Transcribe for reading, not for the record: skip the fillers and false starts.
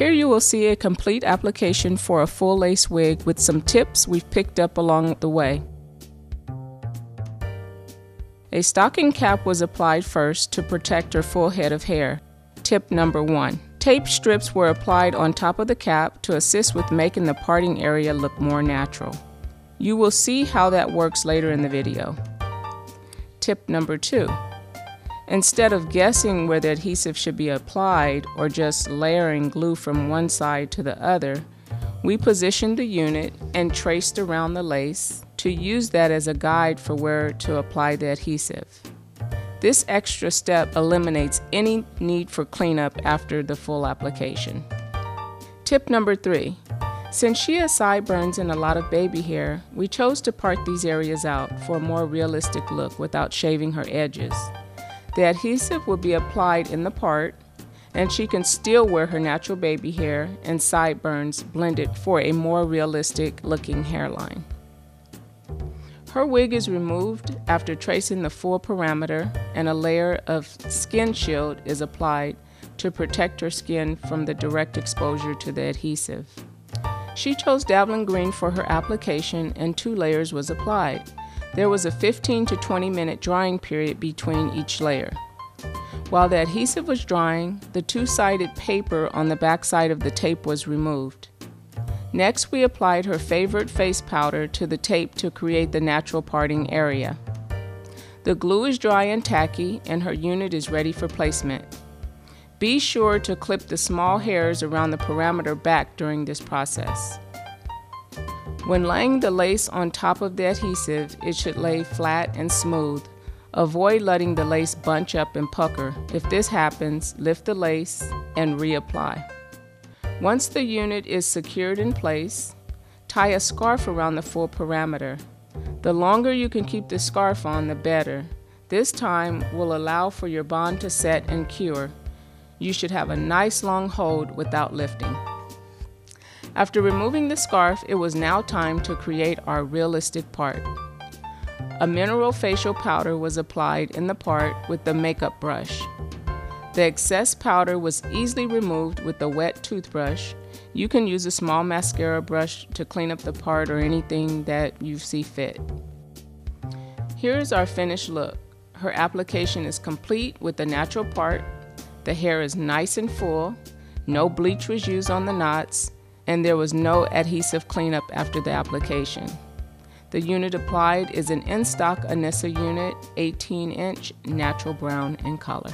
Here you will see a complete application for a full lace wig with some tips we've picked up along the way. A stocking cap was applied first to protect her full head of hair. Tip number 1. Tape strips were applied on top of the cap to assist with making the parting area look more natural. You will see how that works later in the video. Tip number 2. Instead of guessing where the adhesive should be applied or just layering glue from one side to the other, we positioned the unit and traced around the lace to use that as a guide for where to apply the adhesive. This extra step eliminates any need for cleanup after the full application. Tip number 3. Since she has sideburns and a lot of baby hair, we chose to part these areas out for a more realistic look without shaving her edges. The adhesive will be applied in the part, and she can still wear her natural baby hair and sideburns blended for a more realistic looking hairline. Her wig is removed after tracing the full parameter, and a layer of skin shield is applied to protect her skin from the direct exposure to the adhesive. She chose dabbling green for her application, and 2 layers was applied. There was a 15 to 20 minute drying period between each layer. While the adhesive was drying, the 2-sided paper on the back side of the tape was removed. Next, we applied her favorite face powder to the tape to create the natural parting area. The glue is dry and tacky, and her unit is ready for placement. Be sure to clip the small hairs around the parameter back during this process. When laying the lace on top of the adhesive, it should lay flat and smooth. Avoid letting the lace bunch up and pucker. If this happens, lift the lace and reapply. Once the unit is secured in place, tie a scarf around the full parameter. The longer you can keep the scarf on, the better. This time will allow for your bond to set and cure. You should have a nice long hold without lifting. After removing the scarf, it was now time to create our realistic part. A mineral facial powder was applied in the part with the makeup brush. The excess powder was easily removed with a wet toothbrush. You can use a small mascara brush to clean up the part or anything that you see fit. Here's our finished look. Her application is complete with the natural part. The hair is nice and full. No bleach was used on the knots, and there was no adhesive cleanup after the application. The unit applied is an in-stock Anissa unit, 18-inch, natural brown in color.